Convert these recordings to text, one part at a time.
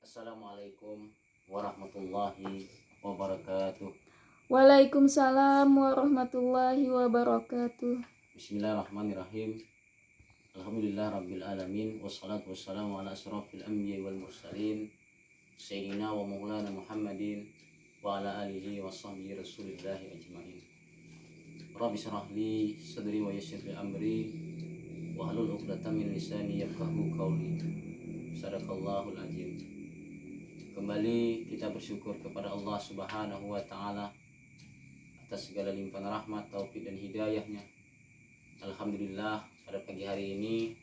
Assalamualaikum warahmatullahi wabarakatuh. Waalaikumsalam warahmatullahi wabarakatuh. Bismillahirrahmanirrahim. Alhamdulillah rabbil alamin. Wassalatu wassalamu ala asrafil anbiya wal mursalin Sayyidina wa maulana Muhammadin wa ala alihi wa sahbihi rasulillahi ajma'in. Rabbi syrah li sadri wa yassir li amri wa hlul 'uqdatam min lisani yafqahu qawli. Sadaqallahul azim. Kembali kita bersyukur kepada Allah Subhanahu wa taala atas segala limpahan rahmat, taufik dan hidayahnya. Alhamdulillah pada pagi hari ini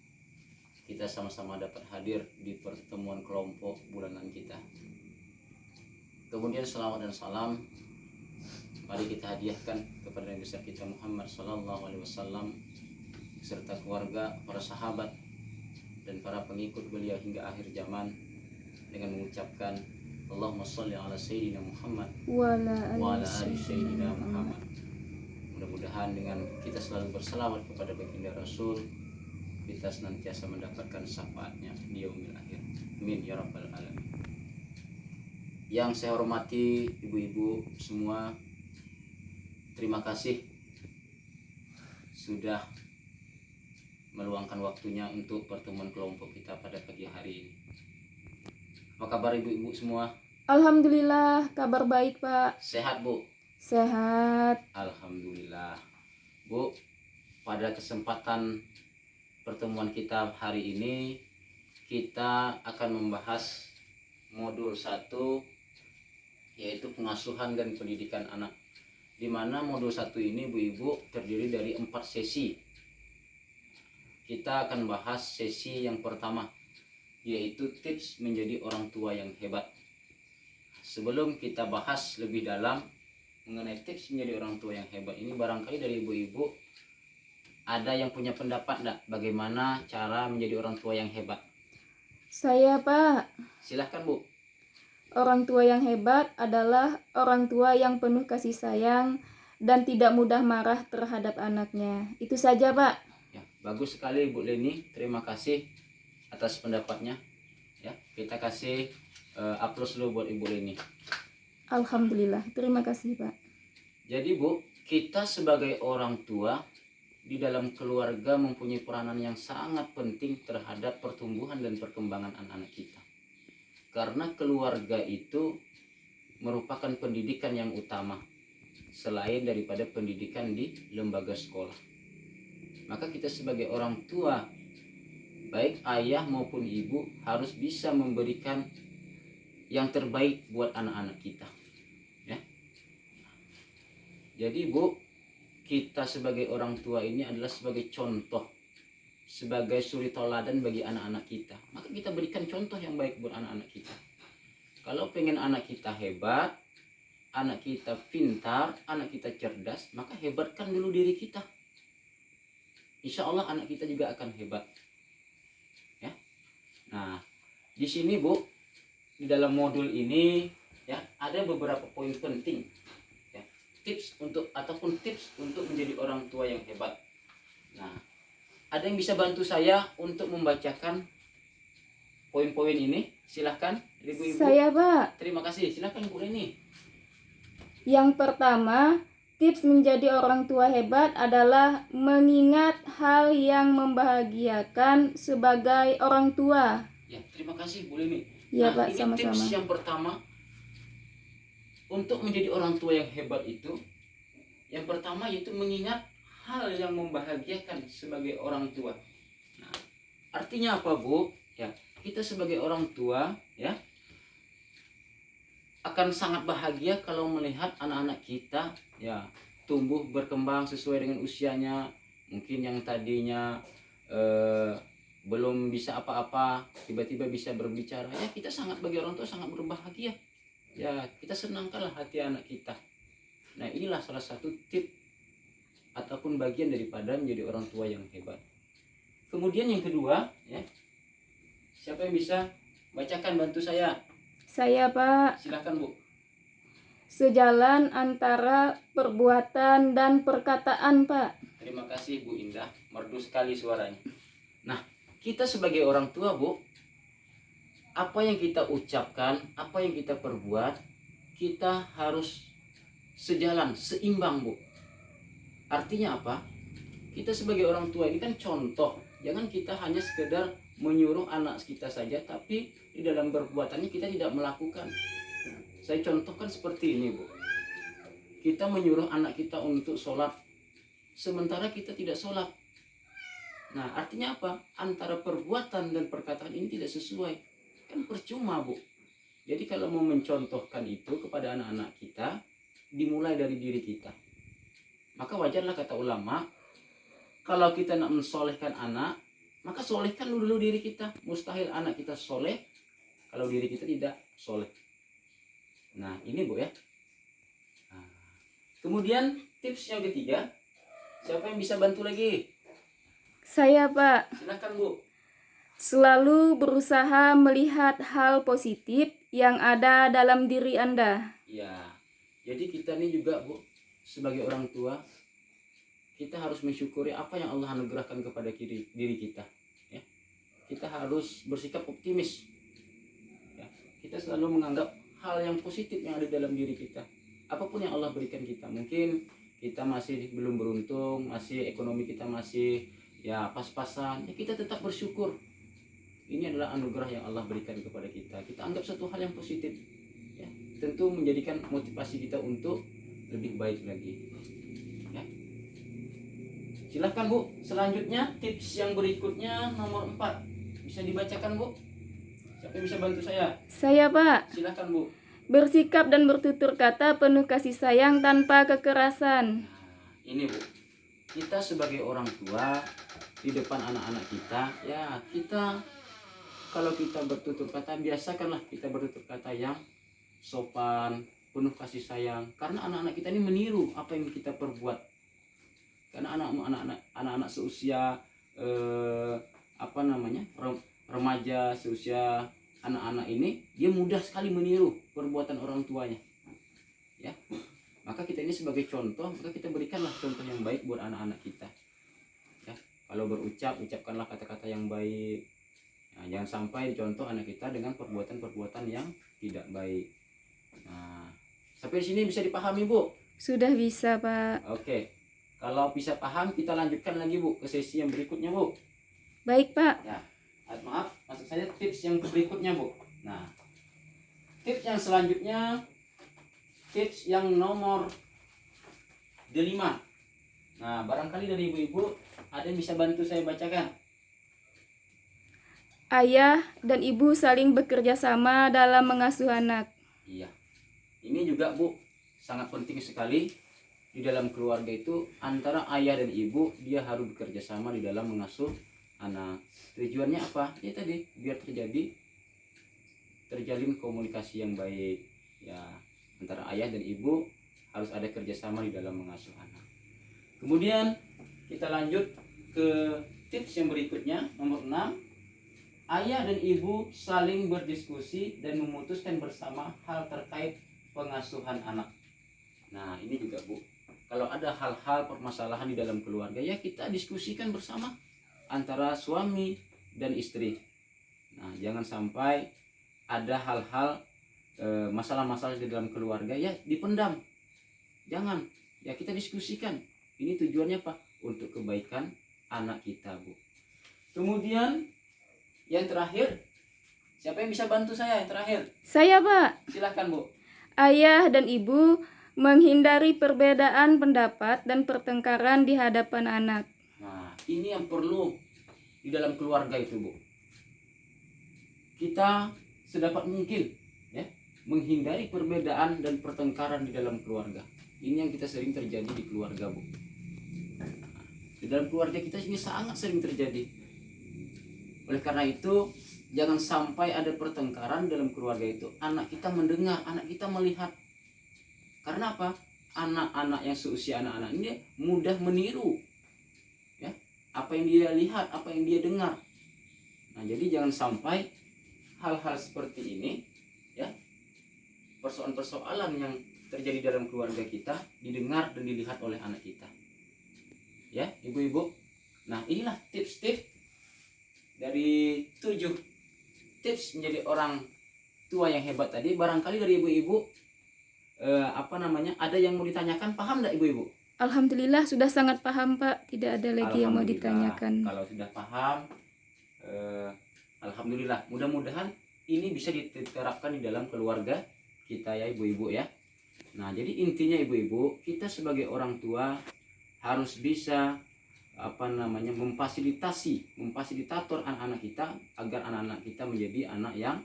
kita sama-sama dapat hadir di pertemuan kelompok bulanan kita. Kemudian selawat dan salam mari kita hadiahkan kepada Nabi besar kita Muhammad sallallahu alaihi wasallam serta keluarga, para sahabat dan para pengikut beliau hingga akhir zaman dengan mengucapkan Allahumma sholli ala sayyidina Muhammad wa ala ali sayyidina Muhammad. Mudah-mudahan dengan kita selalu berselawat kepada baginda Rasul, kita senantiasa mendapatkan syafaatnya di yaumil akhir. Amin ya rabbal alamin. Yang saya hormati ibu-ibu semua, terima kasih sudah meluangkan waktunya untuk pertemuan kelompok kita pada pagi hari ini. Apa kabar ibu-ibu semua? Alhamdulillah, kabar baik Pak. Sehat Bu? Sehat. Alhamdulillah. Bu, pada kesempatan pertemuan kita hari ini kita akan membahas modul 1 yaitu pengasuhan dan pendidikan anak, di mana modul 1 ini Bu Ibu terdiri dari 4 sesi. Kita akan bahas sesi yang pertama yaitu tips menjadi orang tua yang hebat. Sebelum kita bahas lebih dalam mengenai tips menjadi orang tua yang hebat ini, barangkali dari ibu-ibu ada yang punya pendapat enggak bagaimana cara menjadi orang tua yang hebat? Saya Pak. Silahkan Bu. Orang tua yang hebat adalah orang tua yang penuh kasih sayang dan tidak mudah marah terhadap anaknya. Itu saja Pak. Ya, bagus sekali Bu Leni. Terima kasih atas pendapatnya. Ya, kita kasih aplaus dulu buat Ibu Leni. Alhamdulillah, terima kasih Pak. Jadi Bu, kita sebagai orang tua di dalam keluarga mempunyai peranan yang sangat penting terhadap pertumbuhan dan perkembangan anak-anak kita. Karena keluarga itu merupakan pendidikan yang utama selain daripada pendidikan di lembaga sekolah. Maka kita sebagai orang tua, baik ayah maupun ibu, harus bisa memberikan yang terbaik buat anak-anak kita. Ya. Jadi Bu, kita sebagai orang tua ini adalah sebagai contoh, sebagai suri tauladan bagi anak-anak kita. Maka kita berikan contoh yang baik buat anak-anak kita. Kalau pengen anak kita hebat, anak kita pintar, anak kita cerdas, maka hebatkan dulu diri kita. Insya Allah anak kita juga akan hebat. Ya. Nah, di sini Bu, di dalam modul ini ya ada beberapa poin penting. Ya, tips untuk menjadi orang tua yang hebat. Nah, ada yang bisa bantu saya untuk membacakan poin-poin ini? Silahkan, ibu-ibu. Saya Pak. Terima kasih. Silahkan Bu Leni. Yang pertama, tips menjadi orang tua hebat adalah mengingat hal yang membahagiakan sebagai orang tua. Ya, terima kasih Bu Leni. Ya Nah, Pak, ini sama-sama. tips yang pertama untuk menjadi orang tua yang hebat itu, yang pertama yaitu mengingat hal yang membahagiakan sebagai orang tua. Nah, artinya apa Bu? Ya, kita sebagai orang tua ya akan sangat bahagia kalau melihat anak-anak kita ya tumbuh berkembang sesuai dengan usianya. Mungkin yang tadinya belum bisa apa-apa tiba-tiba bisa berbicara, ya kita sangat, bagi orang tua sangat berbahagia. Ya, kita senangkanlah hati anak kita. Nah, inilah salah satu tip ataupun bagian daripada menjadi orang tua yang hebat. Kemudian yang kedua, ya, siapa yang bisa bacakan, bantu saya? Saya Pak. Silakan Bu. Sejalan antara perbuatan dan perkataan Pak. Terima kasih Bu Indah, merdu sekali suaranya. Nah, kita sebagai orang tua Bu, apa yang kita ucapkan, apa yang kita perbuat, kita harus sejalan, seimbang, Bu. Artinya apa? Kita sebagai orang tua ini kan contoh. Jangan kita hanya sekedar menyuruh anak kita saja, tapi di dalam perbuatannya kita tidak melakukan. Saya contohkan seperti ini, Bu. Kita menyuruh anak kita untuk sholat, sementara kita tidak sholat. Nah, artinya apa? Antara perbuatan dan perkataan ini tidak sesuai. Kan percuma, Bu. Jadi kalau mau mencontohkan itu kepada anak-anak kita, dimulai dari diri kita. Maka wajarlah kata ulama, kalau kita nak mensolehkan anak, maka solehkan dulu diri kita. Mustahil anak kita soleh kalau diri kita tidak soleh. Nah, ini, Bu, ya. Nah, kemudian tips yang ketiga, siapa yang bisa bantu lagi? Saya, Pak. Silakan, Bu. Selalu berusaha melihat hal positif yang ada dalam diri Anda. Ya, jadi kita ini juga, Bu, sebagai orang tua, kita harus mensyukuri apa yang Allah anugerahkan kepada diri kita. Ya. Kita harus bersikap optimis. Ya. Kita selalu menganggap hal yang positif yang ada dalam diri kita. Apapun yang Allah berikan kita, mungkin kita masih belum beruntung, masih ekonomi kita masih ya pas-pasan, ya kita tetap bersyukur. Ini adalah anugerah yang Allah berikan kepada kita. Kita anggap satu hal yang positif. Ya. Tentu menjadikan motivasi kita untuk lebih baik lagi. Ya. Silahkan, Bu. Selanjutnya tips yang berikutnya nomor 4. Bisa dibacakan, Bu? Siapa yang bisa bantu saya? Saya, Pak. Silahkan, Bu. Bersikap dan bertutur kata penuh kasih sayang tanpa kekerasan. Nah, ini, Bu. Kita sebagai orang tua di depan anak-anak kita, ya kita kalau kita bertutur kata, biasakanlah kita bertutur kata yang sopan, penuh kasih sayang. Karena anak-anak kita ini meniru apa yang kita perbuat. Karena anak-anak seusia remaja, seusia anak-anak ini, dia mudah sekali meniru perbuatan orang tuanya. Ya, maka kita ini sebagai contoh, maka kita berikanlah contoh yang baik buat anak-anak kita. Ya, kalau berucap, ucapkanlah kata-kata yang baik. Nah, jangan sampai dicontoh anak kita dengan perbuatan-perbuatan yang tidak baik. Nah, sampai di sini bisa dipahami, Bu? Sudah bisa, Pak. Oke. Kalau bisa paham, kita lanjutkan lagi, Bu, ke sesi yang berikutnya, Bu. Baik, Pak. Ya. Maaf, maksud saya tips yang berikutnya, Bu. Nah, tips yang selanjutnya, tips yang nomor 5. Nah, barangkali dari ibu-ibu ada yang bisa bantu saya bacakan. Ayah dan ibu saling bekerja sama dalam mengasuh anak. Iya. Ini juga, Bu, sangat penting sekali di dalam keluarga itu, antara ayah dan ibu dia harus bekerja sama di dalam mengasuh anak. Tujuannya apa? Ya tadi, biar terjalin komunikasi yang baik. Ya, antara ayah dan ibu harus ada kerjasama di dalam mengasuh anak. Kemudian kita lanjut ke tips yang berikutnya, nomor 6. Ayah dan ibu saling berdiskusi dan memutuskan bersama hal terkait pengasuhan anak. Nah, ini juga, Bu. Kalau ada hal-hal permasalahan di dalam keluarga, ya kita diskusikan bersama antara suami dan istri. Nah, jangan sampai ada hal-hal masalah-masalah di dalam keluarga ya dipendam. Jangan. Ya kita diskusikan. Ini tujuannya apa? Untuk kebaikan anak kita, Bu. Kemudian yang terakhir, siapa yang bisa bantu saya yang terakhir? Saya, Pak. Silahkan, Bu. Ayah dan ibu menghindari perbedaan pendapat dan pertengkaran di hadapan anak. Nah, ini yang perlu di dalam keluarga itu, Bu. Kita sedapat mungkin ya menghindari perbedaan dan pertengkaran di dalam keluarga. Ini yang kita sering terjadi di keluarga, Bu. Di dalam keluarga kita ini sangat sering terjadi. Oleh karena itu, jangan sampai ada pertengkaran dalam keluarga itu. Anak kita mendengar, anak kita melihat. Karena apa? Anak-anak yang seusia anak-anak ini mudah meniru. Ya, apa yang dia lihat, apa yang dia dengar. Nah, jadi jangan sampai hal-hal seperti ini, ya, persoalan-persoalan yang terjadi dalam keluarga kita didengar dan dilihat oleh anak kita. Ya, ibu-ibu. Nah, inilah tips-tips dari 7 tips menjadi orang tua yang hebat tadi, barangkali dari ibu-ibu ada yang mau ditanyakan, paham enggak ibu-ibu? Alhamdulillah sudah sangat paham Pak, tidak ada lagi yang mau Alhamdulillah. ditanyakan. Kalau sudah paham, alhamdulillah. Mudah-mudahan ini bisa diterapkan di dalam keluarga kita ya ibu-ibu ya. Nah, jadi intinya ibu-ibu, kita sebagai orang tua harus bisa memfasilitator anak-anak kita agar anak-anak kita menjadi anak yang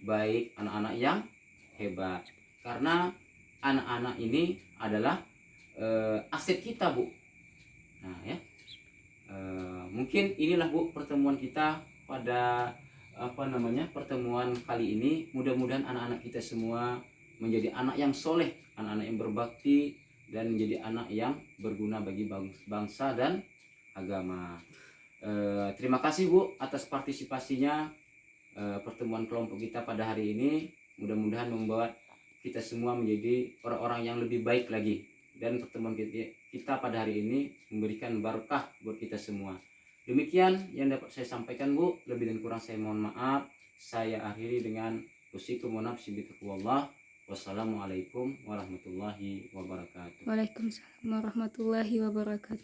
baik, anak-anak yang hebat. Karena anak-anak ini adalah aset kita, Bu. Nah, ya. Mungkin inilah Bu pertemuan kita pada pertemuan kali ini. Mudah-mudahan anak-anak kita semua menjadi anak yang soleh, anak-anak yang berbakti, dan menjadi anak yang berguna bagi bangsa dan agama. Terima kasih Bu atas partisipasinya pertemuan kelompok kita pada hari ini. Mudah-mudahan membuat kita semua menjadi orang-orang yang lebih baik lagi, dan pertemuan kita pada hari ini memberikan berkah buat kita semua. Demikian yang dapat saya sampaikan Bu, lebih dan kurang saya mohon maaf. Saya akhiri dengan usikum wa nafsi bitaqwallah. Wassalamualaikum warahmatullahi wabarakatuh. Waalaikumsalam warahmatullahi wabarakatuh.